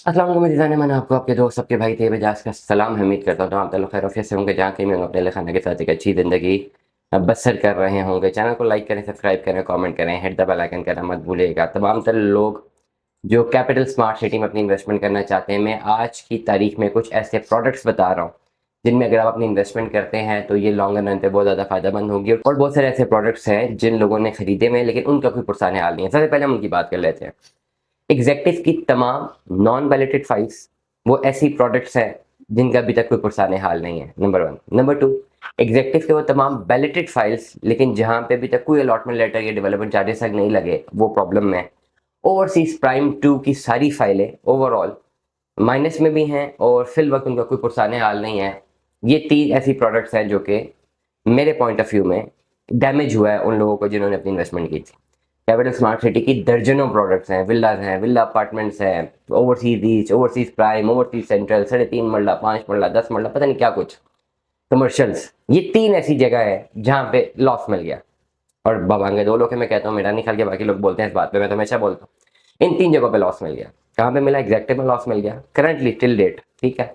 अस्सलाम वालेकुम जाने मैंने आपको आपके दोस्त सबके भाई थे बजाज का सलाम उम्मीद करता हूँ तो आप खैर ऑफिस से होंगे जहाँ कहीं में अपने खाने के साथ एक अच्छी ज़िंदगी बसर कर रहे होंगे। चैनल को लाइक करें, सब्सक्राइब करें, कमेंट करें, हिट द बेल आइकन करना मत भूलिएगा। तमाम तर लोग जो कैपिटल स्मार्ट सिटी में अपनी इन्वेस्टमेंट करना चाहते हैं, मैं आज की तारीख में कुछ ऐसे प्रोडक्ट्स बता रहा हूँ जिनमें अगर आप अपनी इन्वेस्टमेंट करते हैं तो ये लॉन्ग रन पे बहुत ज़्यादा फायदेमंद होगी। और बहुत सारे ऐसे प्रोडक्ट्स हैं जिन लोगों ने खरीदे में लेकिन उनका कोई पुरसाने हाल नहीं है। सबसे पहले हम उनकी बात कर लेते हैं। एग्जेक्टिव की तमाम नॉन बैलेटेड फाइल्स वो ऐसी प्रोडक्ट्स हैं जिनका अभी तक कोई पुरसाने हाल नहीं है, number one. Number two, executive के वो तमाम बैलेटेड फाइल्स लेकिन जहां पे अभी तक कोई अलॉटमेंट लेटर या डेवलपमेंट चार्जेस तक नहीं लगे, वो प्रॉब्लम में है। ओवरसीज प्राइम टू की सारी फाइलें ओवरऑल माइनस में भी हैं और फिल वक्त उनका कोई पुरसाने हाल नहीं है। ये तीन ऐसी प्रोडक्ट्स हैं जो कि मेरे पॉइंट ऑफ व्यू में डैमेज हुआ है उन लोगों को जिन्होंने अपनी इन्वेस्टमेंट की थी। कैपिटल स्मार्ट सिटी की दर्जनों प्रोडक्ट्स हैं, विल्लाज हैं, विल्ला अपार्टमेंट्स हैं, overseas reach, overseas prime, overseas central, 3.5 मरला, 5 मरला, 10 मरला, पता नहीं क्या कुछ कमर्शियल्स। ये तीन ऐसी जगह है जहां पे लॉस मिल गया। और बाबांगे दो लोग हैं, मैं कहता हूँ, मेरा नहीं ख्याल के बाकी लोग बोलते हैं इस बात पे, मैं तो हमेशा बोलता हूँ इन तीन जगहों पे लॉस मिल गया। कहाँ पे मिला? एग्जैक्टिव में लॉस मिल गया करंटली टिल डेट, ठीक है।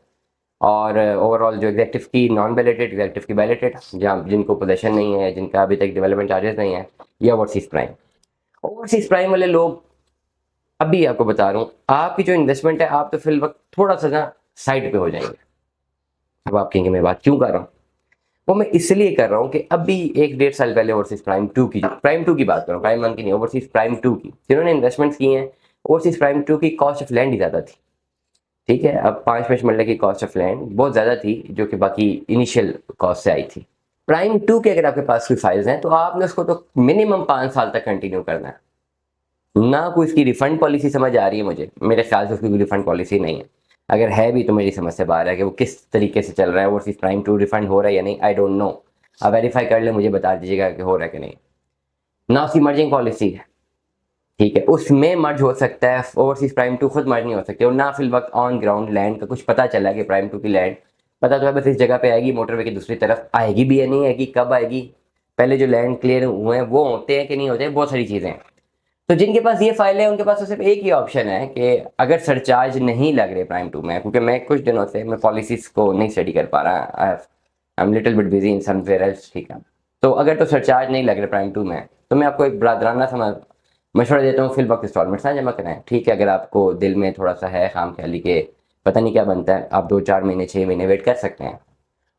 और ओवरऑल जो एग्जेक्टिव की नॉन बैलेटेड, एग्जेक्टिव की बैलेटेड, जहाँ जिनको पोजेशन नहीं है, जिनका अभी तक डेवलपमेंट चार्जेस नहीं है, या ओवरसीज प्राइम। ओवरसीज प्राइम वाले लोग, अभी आपको बता रहा हूँ, आपकी जो इन्वेस्टमेंट है आप तो फिल वक्त थोड़ा सा ना साइड पे हो जाएंगे। अब आप कहेंगे मैं बात क्यों कर रहा हूँ? वो मैं इसलिए कर रहा हूँ कि अभी 1-1.5 साल पहले ओवरसीज प्राइम टू की, प्राइम टू की बात कर रहा हूँ, प्राइम वन की नहीं, ओवरसीज प्राइम टू की जिन्होंने इन्वेस्टमेंट की हैं, ओवरसीज प्राइम टू की कॉस्ट ऑफ लैंड ही ज़्यादा थी। ठीक है, अब 5 5 मरले की कॉस्ट ऑफ लैंड बहुत ज़्यादा थी जो कि बाकी इनिशियल कॉस्ट से आई थी। प्राइम टू के अगर आपके पास कोई फाइल्स हैं तो आपने उसको तो मिनिमम 5 साल तक कंटिन्यू करना है। ना कोई इसकी रिफंड पॉलिसी समझ आ रही है मुझे, मेरे ख्याल से उसकी कोई रिफंड पॉलिसी नहीं है। अगर है भी तो मेरी समझ से बाहर है कि वो किस तरीके से चल रहा है, वो सिर्फ प्राइम टू रिफंड हो रहा है या नहीं, आई डोंट नो। आप वेरीफाई कर ले, मुझे बता दीजिएगा कि हो रहा है कि नहीं। ना उसकी मर्जिंग पॉलिसी है, ठीक है, उसमें मर्ज हो सकता है, ओवरसीज प्राइम टू खुद मर्ज नहीं हो सकती। और ना फिल वक्त ऑन ग्राउंड लैंड का कुछ पता चला कि प्राइम टू की लैंड, पता तो है बस इस जगह पे आएगी, मोटरवे की दूसरी तरफ आएगी भी या नहीं आएगी, कब आएगी, पहले जो लैंड क्लियर हुए हैं वो होते हैं कि नहीं होते हैं, बहुत सारी चीज़ें हैं। तो जिनके पास ये फाइल है उनके पास तो सिर्फ एक ही ऑप्शन है कि अगर सरचार्ज नहीं लग रहे प्राइम टू में, क्योंकि मैं कुछ दिनों से मैं पॉलिसीज को नहीं स्टडी कर पा रहा, I am little bit busy in somewhere else, ठीक है। तो अगर तो सरचार्ज नहीं लग रहे प्राइम टू में तो मैं आपको एक बरादराना समझ मशवरा देता हूँ, फिल वक्त इंस्टॉलमेंट्स ना जमा कराएं, ठीक है। अगर आपको दिल में थोड़ा सा है खाम ख्याली के पता नहीं क्या बनता है, आप 2 4 महीने 6 महीने वेट कर सकते हैं।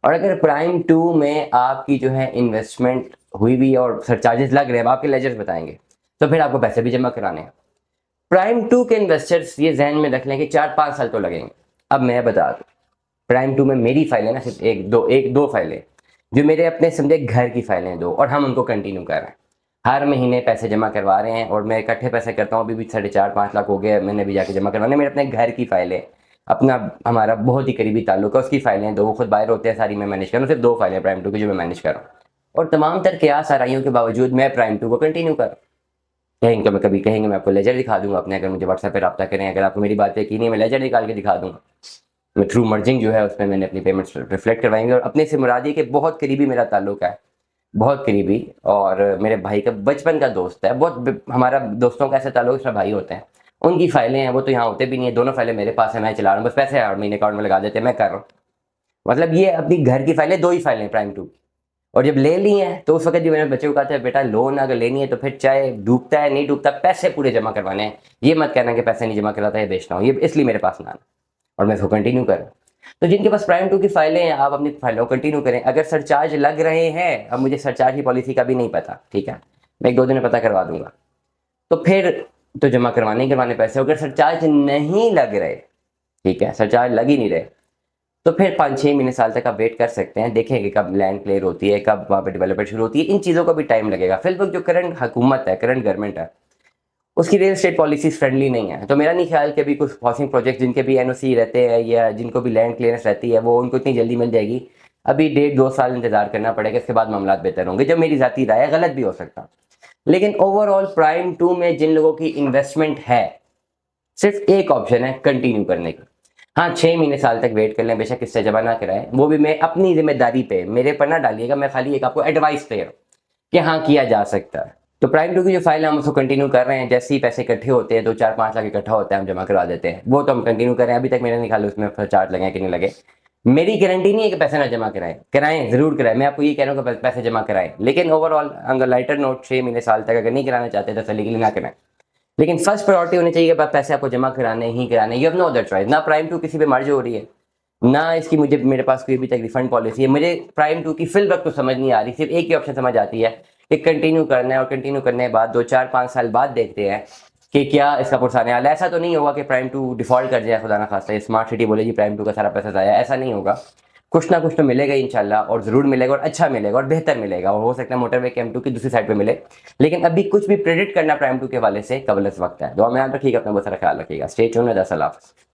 और अगर प्राइम टू में आपकी जो है इन्वेस्टमेंट हुई भी और सरचार्जेस लग रहे हैं, अब आपके लेजर्स बताएंगे, तो फिर आपको पैसे भी जमा कराने हैं। प्राइम टू के इन्वेस्टर्स ये जहन में रख लें कि 4 5 साल तो लगेंगे। अब मैं बता दूं, प्राइम टू में मेरी फाइलें ना सिर्फ एक दो फाइलें जो मेरे अपने समझे घर की फाइलें दो, और हम उनको कंटिन्यू कर रहे हैं, हर महीने पैसे जमा करवा रहे हैं। और मैं इकट्ठे पैसे करता हूँ, अभी भी 4.5 5 लाख हो गए, मैंने भी जाके जमा करवाने। मेरे अपने घर की फाइलें, अपना हमारा बहुत ही करीबी ताल्लुक है, उसकी फाइलें दो, वो खुद बाहर होते हैं, सारी मैं मैनेज कर रहा हूँ। सिर्फ 2 फाइलें प्राइम टू की जो मैं मैनेज कर रहा हूँ, और तमाम तर क्यास आराइयों के बावजूद मैं प्राइम टू को कंटिन्यू कर रहा हूँ। कहेंगे तो मैं कभी कहेंगे मैं आपको लेजर दिखा दूंगा अपने, अगर मुझे व्हाट्सएप पे रब्ता करें, अगर आपको मेरी बात यकीन नहीं, मैं लेजर निकाल के दिखा दूंगा। मैं थ्रू मर्जिंग जो है उसमें मैंने अपनी पेमेंट्स रिफ्लेक्ट करवाएंगे। और अपने से मुराद ये कि बहुत करीबी मेरा ताल्लुक है, बहुत करीबी, और मेरे भाई का बचपन का दोस्त है, बहुत हमारा दोस्तों का ऐसा ताल्लुक जैसा भाई होते हैं। उनकी फाइलें हैं, वो तो यहाँ होते भी नहीं है, दोनों फाइलें मेरे पास है, मैं चला रहा हूँ, बस पैसे हर महीने अकाउंट में लगा देते हैं, मैं कर रहा हूँ। मतलब ये अपनी घर की फाइलें, 2 ही फाइलें प्राइम टू की। और जब ले ली हैं तो उस वक्त भी मैंने बच्चे को कहा था, बेटा लोन अगर लेनी है तो फिर चाहे डूबता है नहीं डूबता, पैसे पूरे जमा करवाने हैं। ये मत कहना कि पैसे नहीं जमा कराता है बेचता हूँ, ये इसलिए मेरे पास ना आना। और मैं इसको कंटिन्यू करूँ। तो जिनके पास प्राइम टू की फाइलें हैं, आप अपनी फाइलों को कंटिन्यू करें। अगर सरचार्ज लग रहे हैं, अब मुझे सरचार्ज की पॉलिसी का भी नहीं पता, ठीक है, मैं 1 2 दिन में पता करवा दूंगा, तो फिर तो जमा करवाने ही करवाने पैसे। अगर सरचार्ज नहीं लग रहे, ठीक है, सरचार्ज लग ही नहीं रहे, तो फिर 5 6 महीने साल तक आप वेट कर सकते हैं, देखेंगे कब लैंड क्लियर होती है, कब वहाँ पे डेवलपमेंट शुरू होती है। इन चीज़ों को भी टाइम लगेगा। फिर वक्त जो करंट हुकूमत है, करंट गवर्नमेंट है, उसकी रियल एस्टेट पॉलिसीज फ्रेंडली नहीं है। तो मेरा नहीं ख्याल कि अभी कुछ हाउसिंग प्रोजेक्ट जिनके भी एनओसी रहते हैं या जिनको भी लैंड क्लियरेंस रहती है, वो उनको इतनी जल्दी मिल जाएगी। अभी 1.5 2 साल इंतजार करना पड़ेगा, इसके बाद मामला बेहतर होंगे। जब मेरी जाती राय है, गलत भी हो सकता। लेकिन ओवरऑल प्राइम टू में जिन लोगों की इन्वेस्टमेंट है, सिर्फ एक ऑप्शन है कंटिन्यू करने का। हाँ, 6 महीने साल तक वेट कर लें, बेशक इससे जमा ना कराएं, वो भी मैं अपनी जिम्मेदारी पे, मेरे पर ना डालिएगा, मैं खाली एक आपको एडवाइस दे रहा हूँ कि हाँ किया जा सकता है। तो प्राइम 2 की जो फाइल है हम उसको कंटिन्यू कर रहे हैं। जैसे ही पैसे इकट्ठे होते हैं, 2-4-5 लाख इकट्ठा होता है, हम जमा करवा देते हैं। वो तो हम कंटिन्यू कर रहे हैं। अभी तक मैंने नहीं खाली उसमें चार्ज लगे कि नहीं लगे। मेरी गारंटी नहीं है कि पैसे ना जमा कराएं, कराएं जरूर कराएं। मैं आपको ये कह रहा हूँ कि पैसे जमा कराएं, लेकिन ओवरऑल अगर लाइटर नोट 6 महीने साल तक अगर नहीं कराना चाहते तसल्ली के लिए ना कराएं। लेकिन फर्स्ट प्रायोरिटी होनी चाहिए कि पैसे आपको जमा कराने ही कराने। You have no other choice. ना प्राइम 2 किसी पे मर्ज हो रही है, ना इसकी मुझे मेरे पास कोई अभी तक रिफंड पॉलिसी है। मुझे प्राइम 2 की फिल वक्त तो समझ नहीं आ रही। सिर्फ एक ही ऑप्शन समझ आती है कि कंटिन्यू करना है, और कंटिन्यू करने के बाद 2-4-5 साल बाद देखते हैं कि क्या इसका पुरसाने हाल है। ऐसा तो नहीं होगा कि प्राइम 2 डिफॉल्ट कर जाए, खुदा ना खास्ता स्मार्ट सिटी बोलेगी प्राइम 2 का सारा पैसा जाया, ऐसा नहीं होगा। कुछ ना कुछ तो मिलेगा इंशाल्लाह, और ज़रूर मिलेगा, और अच्छा मिलेगा, और बेहतर मिलेगा, और हो सकता है मोटरवे के M2 की दूसरी साइड पे मिले। लेकिन अभी कुछ भी प्रेडिक्ट करना प्राइम 2 के हवाले से कबल वक्त है। दुआ में याद रखिएगा, अपना बहुत सारा ख्याल रखिएगा। Stay tuned. अल्लाह हाफ़िज़।